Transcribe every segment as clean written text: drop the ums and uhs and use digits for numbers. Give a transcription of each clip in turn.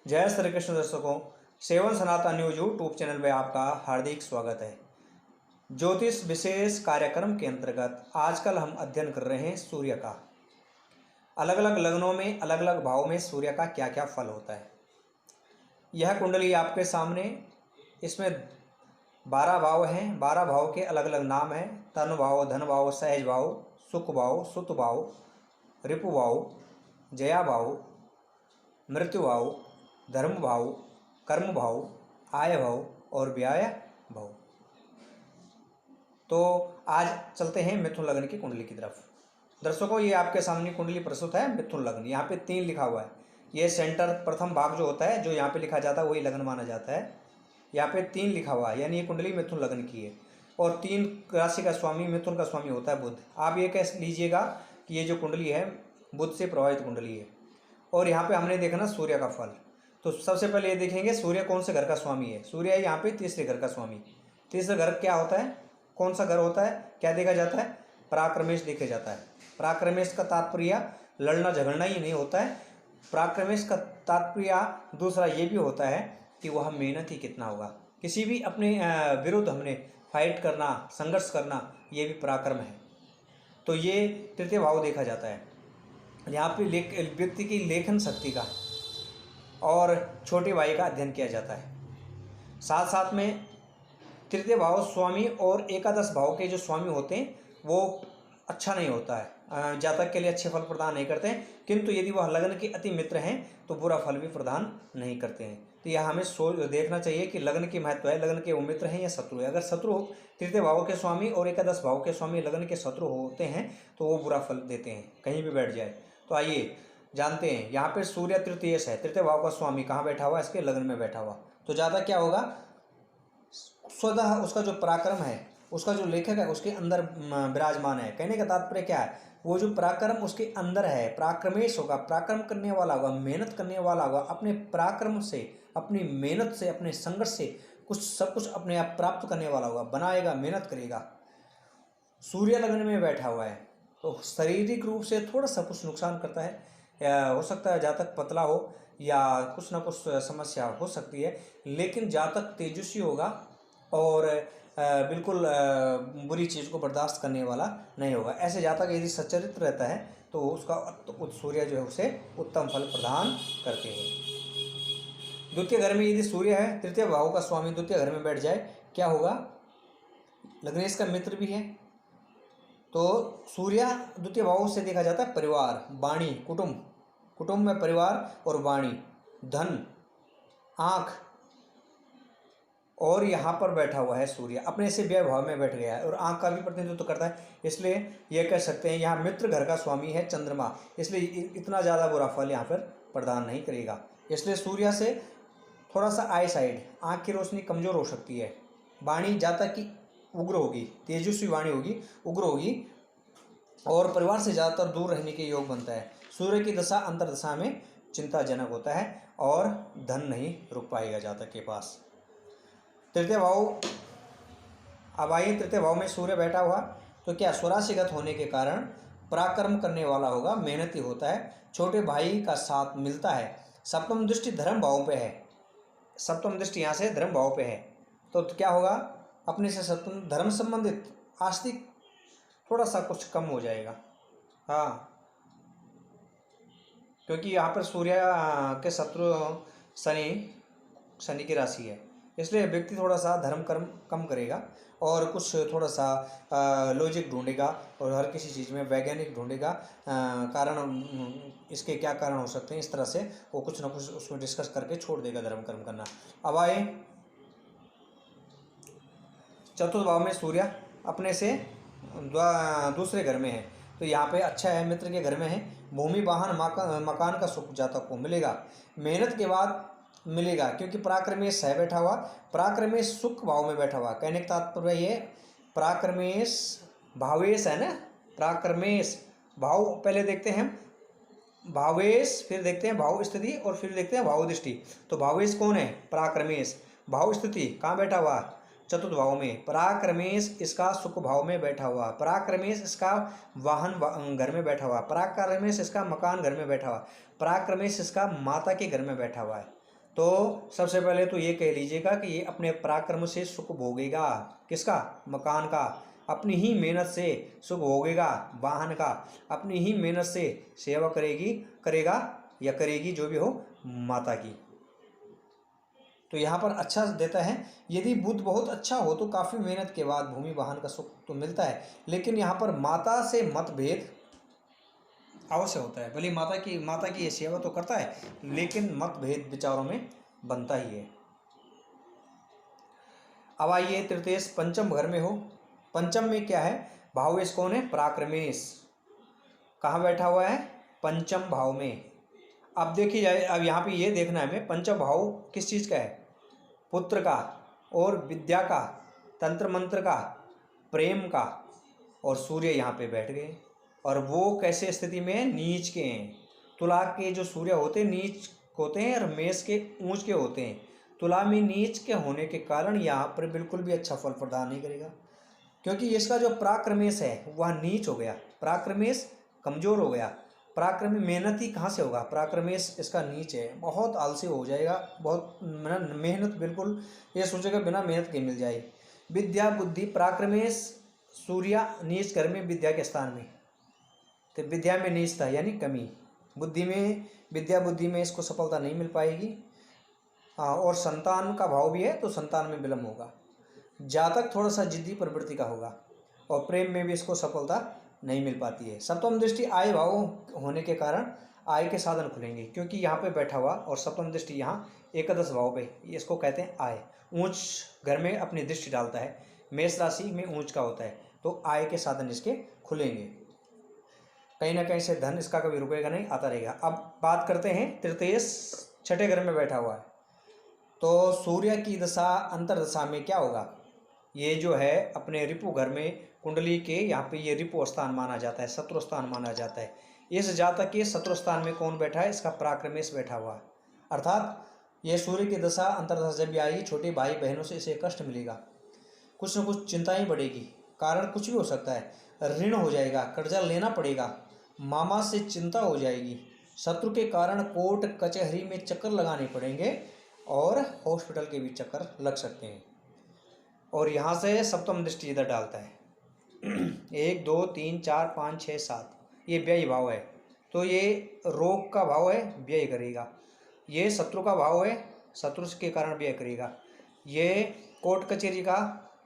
जय श्री कृष्ण दर्शकों, सेवन सनातन news YouTube channel में आपका हार्दिक स्वागत है। ज्योतिष विशेष कार्यक्रम के अंतर्गत आजकल हम अध्ययन कर रहे हैं सूर्य का। अलग अलग लग्नों में अलग अलग भाव में सूर्य का क्या क्या फल होता है। यह कुंडली आपके सामने, इसमें 12 भाव हैं। 12 भाव के अलग अलग नाम हैं। तन भाव, धन भाव, सहज भाव, सुख भाव, सुत भाव, रिपु भाव, जया भाव, मृत्यु भाव, धर्म भाव, कर्म भाव, आय भाव और व्यय भाव। तो आज चलते हैं मिथुन लग्न की कुंडली की तरफ। दर्शकों, ये आपके सामने कुंडली प्रस्तुत है मिथुन लग्न। यहाँ पे 3 लिखा हुआ है। ये सेंटर प्रथम भाग जो होता है, जो यहाँ पे लिखा जाता है, वही लग्न माना जाता है। यहाँ पे 3 लिखा हुआ है, यानी ये कुंडली मिथुन लग्न की है। और 3 राशि का स्वामी, मिथुन का स्वामी होता है बुध। आप ये कह लीजिएगा कि ये जो कुंडली है बुध से प्रभावित कुंडली है। और यहाँ पे हमने देखना सूर्य का फल। तो सबसे पहले ये देखेंगे सूर्य कौन से घर का स्वामी है। सूर्य है यहाँ पे तीसरे घर का स्वामी। तीसरा घर क्या होता है, कौन सा घर होता है, क्या देखा जाता है? पराक्रमेश देखा जाता है। पराक्रमेश का तात्पर्य लड़ना झगड़ना ही नहीं होता है। पराक्रमेश का तात्पर्य दूसरा ये भी होता है कि वह मेहनत ही कितना होगा। किसी भी अपने विरुद्ध हमने फाइट करना, संघर्ष करना, ये भी पराक्रम है। तो ये तृतीय भाव देखा जाता है। यहाँ पे व्यक्ति की लेखन शक्ति का और छोटे भाई का अध्ययन किया जाता है। साथ साथ में तृतीय भाव स्वामी और एकादश भाव के जो स्वामी होते हैं वो अच्छा नहीं होता है, जातक के लिए अच्छे फल प्रदान नहीं करते हैं। किंतु यदि वह लग्न के अति मित्र हैं तो बुरा फल भी प्रदान नहीं करते हैं। तो यह हमें देखना चाहिए कि लग्न की महत्व है, लग्न के वो मित्र हैं या शत्रु है। अगर शत्रु तृतीय भाव के स्वामी और एकादश भाव के स्वामी लग्न के शत्रु होते हैं तो वो बुरा फल देते हैं, कहीं भी बैठ जाए। तो आइए जानते हैं। यहाँ पे सूर्य तृतीयेश है, तृतीय भाव का स्वामी कहाँ बैठा हुआ है? इसके लग्न में बैठा हुआ। तो ज़्यादा क्या होगा, स्वतः उसका जो पराक्रम है, उसका जो लेखक है उसके अंदर विराजमान है। कहने का तात्पर्य क्या है, वो जो पराक्रम उसके अंदर है, पराक्रमेश होगा, पराक्रम करने वाला होगा, मेहनत करने वाला होगा। अपने पराक्रम से, अपनी मेहनत से, अपने संघर्ष से कुछ सब कुछ अपने आप प्राप्त करने वाला होगा, बनाएगा, मेहनत करेगा। सूर्य लग्न में बैठा हुआ है तो शारीरिक रूप से थोड़ा सा कुछ नुकसान करता है, या हो सकता है जातक पतला हो या कुछ ना कुछ समस्या हो सकती है। लेकिन जातक तेजस्वी होगा और बिल्कुल बुरी चीज़ को बर्दाश्त करने वाला नहीं होगा। ऐसे जातक यदि सच्चरित्र रहता है तो उसका सूर्य जो है उसे उत्तम फल प्रदान करते हैं। द्वितीय घर में यदि सूर्य है, तृतीय भाव का स्वामी द्वितीय घर में बैठ जाए, क्या होगा? लग्नेश का मित्र भी है। तो सूर्य द्वितीय भाव से देखा जाता है परिवार, वाणी, कुटुंब। कुटुंब में परिवार और वाणी, धन, आँख। और यहाँ पर बैठा हुआ है सूर्य, अपने से व्यय भाव में बैठ गया है और आँख का भी प्रतिनिधित्व करता है। इसलिए यह कह सकते हैं यहाँ मित्र घर का स्वामी है चंद्रमा, इसलिए इतना ज़्यादा बुरा फल यहाँ पर प्रदान नहीं करेगा। इसलिए सूर्य से थोड़ा सा आई साइड, आँख की रोशनी कमज़ोर हो सकती है। वाणी जातक की उग्र होगी, तेजस्वी वाणी होगी, उग्र होगी और परिवार से ज़्यादातर दूर रहने के योग बनता है। सूर्य की दशा अंतर्दशा में चिंताजनक होता है और धन नहीं रुक पाएगा जातक के पास। तृतीय भाव, अब आइए तृतीय भाव में सूर्य बैठा हुआ तो क्या स्वराशिगत होने के कारण पराक्रम करने वाला होगा, मेहनती होता है, छोटे भाई का साथ मिलता है। सप्तम दृष्टि धर्म भाव पे है, सप्तम दृष्टि यहाँ से धर्म भाव पे है। तो क्या होगा, अपने से सप्तम धर्म संबंधित आस्तिक थोड़ा सा कुछ कम हो जाएगा। हाँ, क्योंकि यहाँ पर सूर्य के शत्रु शनि की राशि है, इसलिए व्यक्ति थोड़ा सा धर्म कर्म कम करेगा और कुछ थोड़ा सा लॉजिक ढूंढेगा और हर किसी चीज़ में वैज्ञानिक ढूंढेगा। कारण इसके क्या कारण हो सकते हैं, इस तरह से वो कुछ ना कुछ उसमें डिस्कस करके छोड़ देगा धर्म कर्म करना। अब आए चतुर्थ भाव में सूर्य अपने से दूसरे घर में है। तो यहाँ पे अच्छा है, मित्र के घर में है। भूमि वाहन मकान का सुख जातक को मिलेगा, मेहनत के बाद मिलेगा, क्योंकि पराक्रमेश है बैठा हुआ। पराक्रमेश सुख भाव में बैठा हुआ। कहने का तात्पर्य ये, पराक्रमेश भावेश है ना, पराक्रमेश भाव पहले देखते हैं भावेश, फिर देखते हैं भाव स्थिति और फिर देखते हैं भाव दृष्टि। तो भावेश कौन है? पराक्रमेश। भाव स्थिति कहाँ बैठा हुआ? चतुर्थ भाव में। पराक्रमेश इसका सुख भाव में बैठा हुआ, पराक्रमेश इसका वाहन घर में बैठा हुआ, पराक्रमेश इसका मकान घर में बैठा हुआ, पराक्रमेश इसका माता के घर में बैठा हुआ है। तो सबसे पहले तो ये कह लीजिएगा कि ये अपने पराक्रम से सुख भोगेगा। किसका? मकान का। अपनी ही मेहनत से सुख भोगेगा वाहन का। अपनी ही मेहनत से सेवा करेगा या करेगी जो भी हो माता की। तो यहाँ पर अच्छा देता है, यदि बुद्ध बहुत अच्छा हो तो काफ़ी मेहनत के बाद भूमि वाहन का सुख तो मिलता है, लेकिन यहाँ पर माता से मतभेद अवश्य होता है। भले माता की ये सेवा तो करता है, लेकिन मतभेद विचारों में बनता ही है। अब आइए तृतीय पंचम घर में हो। पंचम में क्या है? भावेश कौन है? पराक्रमेश। कहाँ बैठा हुआ है? पंचम भाव में। अब देखिए जाए, अब यहाँ पे ये देखना है हमें पंचम भाव किस चीज़ का है? पुत्र का और विद्या का, तंत्र मंत्र का, प्रेम का। और सूर्य यहाँ पे बैठ गए, और वो कैसे स्थिति में है? नीच के हैं। तुला के जो सूर्य होते हैं नीच होते हैं, और मेष के ऊंच के होते हैं। तुला में नीच के होने के कारण यहाँ पर बिल्कुल भी अच्छा फल प्रदान नहीं करेगा, क्योंकि इसका जो पराक्रमेश है वह नीच हो गया, पराक्रमेश कमजोर हो गया। पराक्रमी मेहनती कहाँ से होगा? पराक्रमेश इसका नीच है, बहुत आलसी हो जाएगा, बहुत मेहनत बिल्कुल ये सोचेगा बिना मेहनत के मिल जाए। विद्या बुद्धि पराक्रमेश सूर्य नीच घर में विद्या के स्थान में, तो विद्या में नीच था यानी कमी। बुद्धि में विद्या बुद्धि में इसको सफलता नहीं मिल पाएगी। और संतान का भाव भी है तो संतान में विलम्ब होगा। जातक थोड़ा सा जिद्दी प्रवृत्ति का होगा, और प्रेम में भी इसको सफलता नहीं मिल पाती है। सप्तम दृष्टि आय भाव होने के कारण आय के साधन खुलेंगे, क्योंकि यहाँ पे बैठा हुआ और सप्तम दृष्टि यहाँ एकादश भाव पे, इसको कहते हैं आय। ऊंच घर में अपनी दृष्टि डालता है, मेष राशि में ऊंच का होता है, तो आय के साधन इसके खुलेंगे। कहीं ना कहीं से धन इसका कभी रुकेगा नहीं, आता रहेगा। अब बात करते हैं तृतीय छठे घर में बैठा हुआ है, तो सूर्य की दशा अंतर्दशा में क्या होगा? ये जो है अपने रिपु घर में कुंडली के यहाँ पे ये रिपु स्थान माना जाता है, शत्रु स्थान माना जाता है। इस जातक के शत्रु स्थान में कौन बैठा है? इसका पराक्रमेश बैठा हुआ है। अर्थात ये सूर्य की दशा अंतर्दशा जब भी आएगी, छोटे भाई बहनों से इसे कष्ट मिलेगा, कुछ न कुछ चिंताएं बढ़ेगी, कारण कुछ भी हो सकता है। ऋण हो जाएगा, कर्जा लेना पड़ेगा, मामा से चिंता हो जाएगी, शत्रु के कारण कोर्ट कचहरी में चक्कर लगाने पड़ेंगे, और हॉस्पिटल के भी चक्कर लग सकते हैं। और यहाँ से सप्तम दृष्टि इधर डालता है 1 2 3 4 5 6 7, ये व्यय भाव है, तो ये रोग का भाव है, व्यय करेगा। ये शत्रु का भाव है, शत्रु के कारण व्यय करेगा। ये कोर्ट कचहरी का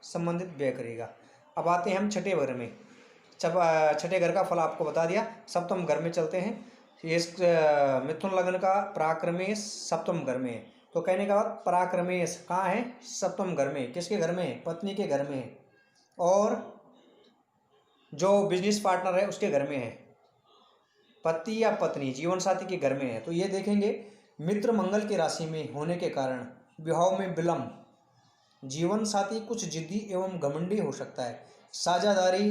संबंधित व्यय करेगा। अब आते हैं हम छठे घर में। छठे घर का फल आपको बता दिया। सप्तम घर में चलते हैं। इस मिथुन लग्न का पराक्रमेश सप्तम घर में है, तो कहने का बाद पराक्रमेश कहाँ है? सप्तम घर में। किसके घर में? पत्नी के घर में है, और जो बिजनेस पार्टनर है उसके घर में है, पति या पत्नी जीवन साथी के घर में है। तो ये देखेंगे मित्र मंगल की राशि में होने के कारण विवाह में विलम्ब, जीवन साथी कुछ जिद्दी एवं घमंडी हो सकता है, साझेदारी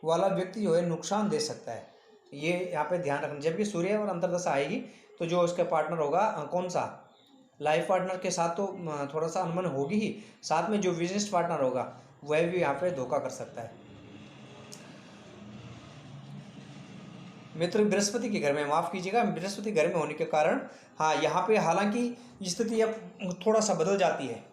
वाला व्यक्ति जो है नुकसान दे सकता है। ये यहाँ पे ध्यान रखना। जब भी सूर्य और अंतर्दशा आएगी तो जो उसका पार्टनर होगा, कौन सा लाइफ पार्टनर के साथ तो थोड़ा सा अनबन होगी ही, साथ में जो बिजनेस पार्टनर होगा वह भी यहाँ पे धोखा कर सकता है। मित्र बृहस्पति के घर में, माफ़ कीजिएगा, बृहस्पति घर में होने के कारण हाँ यहाँ पे हालांकि स्थिति अब थोड़ा सा बदल जाती है,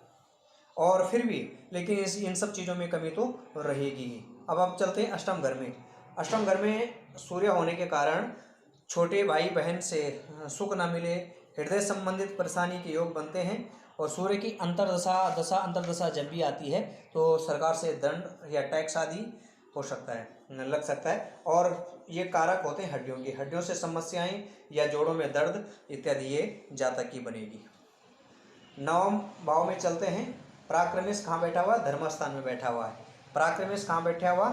और फिर भी लेकिन इन सब चीज़ों में कमी तो रहेगी ही। अब आप चलते हैं अष्टम घर में। अष्टम घर में सूर्य होने के कारण छोटे भाई बहन से सुख न मिले, हृदय संबंधित परेशानी के योग बनते हैं, और सूर्य की अंतर्दशा जब भी आती है तो सरकार से दंड या टैक्स आदि हो सकता है, लग सकता है। और ये कारक होते हैं हड्डियों की, हड्डियों से समस्याएं या जोड़ों में दर्द इत्यादि ये जातक की बनेगी। नवम भाव में चलते हैं। पराक्रमेश कहाँ बैठा हुआ? धर्म स्थान में बैठा हुआ है। पराक्रमेश कहाँ बैठा हुआ?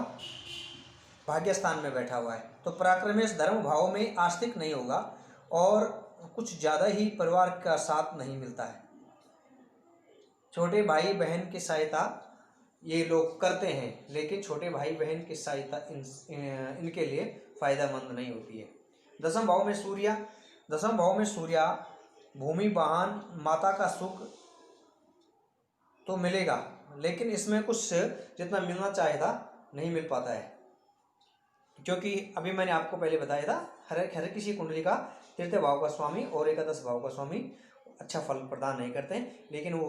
भाग्य स्थान में बैठा हुआ है। तो पराक्रमेश धर्म भाव में आस्तिक नहीं होगा, और कुछ ज़्यादा ही परिवार का साथ नहीं मिलता है। छोटे भाई बहन की सहायता ये लोग करते हैं, लेकिन छोटे भाई बहन की सहायता इनके लिए फायदेमंद नहीं होती है। दसम भाव में सूर्य भूमि वाहन माता का सुख तो मिलेगा, लेकिन इसमें कुछ जितना मिलना चाहिए था नहीं मिल पाता है, क्योंकि अभी मैंने आपको पहले बताया था हर किसी कुंडली का तृतीय भाव का स्वामी और एकादश भाव का स्वामी अच्छा फल प्रदान नहीं करते हैं, लेकिन वो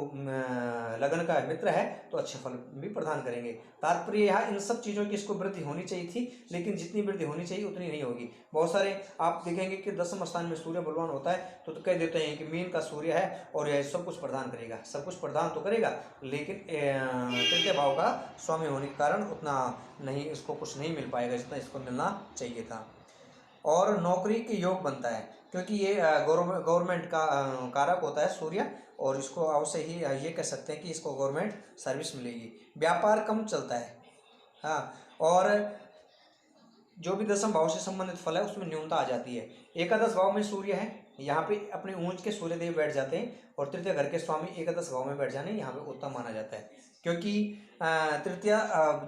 लगन का मित्र है तो अच्छे फल भी प्रदान करेंगे। तात्पर्य यहाँ इन सब चीज़ों की इसको वृद्धि होनी चाहिए थी, लेकिन जितनी वृद्धि होनी चाहिए उतनी नहीं होगी। बहुत सारे आप देखेंगे कि 10वें स्थान में सूर्य बलवान होता है तो कह देते हैं कि मीन का सूर्य है और यह सब कुछ प्रदान करेगा। सब कुछ प्रदान तो करेगा, लेकिन तृतीय भाव का स्वामी होने के कारण उतना नहीं, इसको कुछ नहीं मिल पाएगा जितना इसको मिलना चाहिए था। और नौकरी के योग बनता है, क्योंकि ये गवर्नमेंट का कारक होता है सूर्य, और इसको अवश्य ही ये कह सकते हैं कि इसको गवर्नमेंट सर्विस मिलेगी। व्यापार कम चलता है, हाँ, और जो भी दसम भाव से संबंधित फल है उसमें न्यूनता आ जाती है। एकादश भाव में सूर्य है, यहाँ पे अपने ऊंच के सूर्य देव बैठ जाते हैं, और तृतीय घर के स्वामी एकादश भाव में बैठ जाने यहाँ पे उत्तम माना जाता है, क्योंकि तृतीय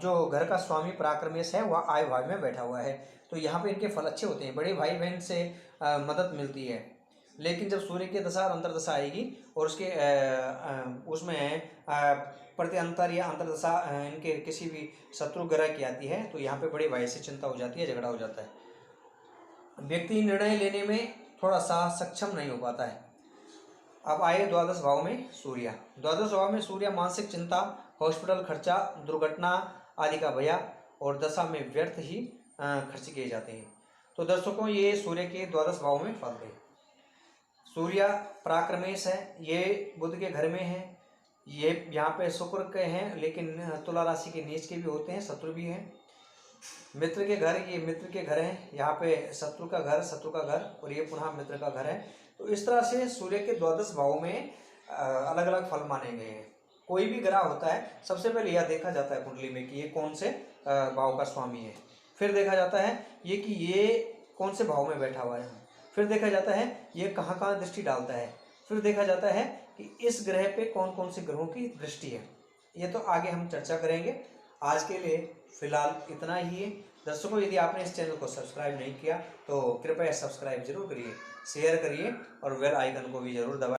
जो घर का स्वामी पराक्रमेश है वह आय भाव में बैठा हुआ है, तो यहाँ पे इनके फल अच्छे होते हैं, बड़े भाई बहन से मदद मिलती है। लेकिन जब सूर्य की दशा और अंतर्दशा आएगी और उसके उसमें प्रत्यंतर या अंतर्दशा इनके किसी भी शत्रु ग्रह की आती है तो यहाँ पे बड़े भाई से चिंता हो जाती है, झगड़ा हो जाता है, व्यक्ति निर्णय लेने में थोड़ा सा सक्षम नहीं हो पाता है। अब आए द्वादश भाव में सूर्य। द्वादश भाव में सूर्य मानसिक चिंता, हॉस्पिटल खर्चा, दुर्घटना आदि का भया और दशा में व्यर्थ ही खर्च किए जाते हैं। तो दर्शकों, ये सूर्य के द्वादश भाव में फल थे। सूर्य पराक्रमेश है, ये बुध के घर में है, ये यहाँ पे शुक्र के हैं, लेकिन तुला राशि के नीच के भी होते हैं, शत्रु भी हैं। मित्र के घर, ये मित्र के घर हैं, यहाँ पे शत्रु का घर, और ये पुनः मित्र का घर है। तो इस तरह से सूर्य के द्वादश भाव में अलग अलग फल माने गए हैं। कोई भी ग्रह होता है सबसे पहले यह देखा जाता है कुंडली में कि ये कौन से भाव का स्वामी है, फिर देखा जाता है ये कि ये कौन से भाव में बैठा हुआ है, फिर देखा जाता है ये कहाँ कहाँ दृष्टि डालता है, फिर देखा जाता है कि इस ग्रह पे कौन कौन से ग्रहों की दृष्टि है। ये तो आगे हम चर्चा करेंगे। आज के लिए फिलहाल इतना ही है। दर्शकों, यदि आपने इस चैनल को सब्सक्राइब नहीं किया तो कृपया सब्सक्राइब जरूर करिए, शेयर करिए और बेल आइकन को भी जरूर दबाएं।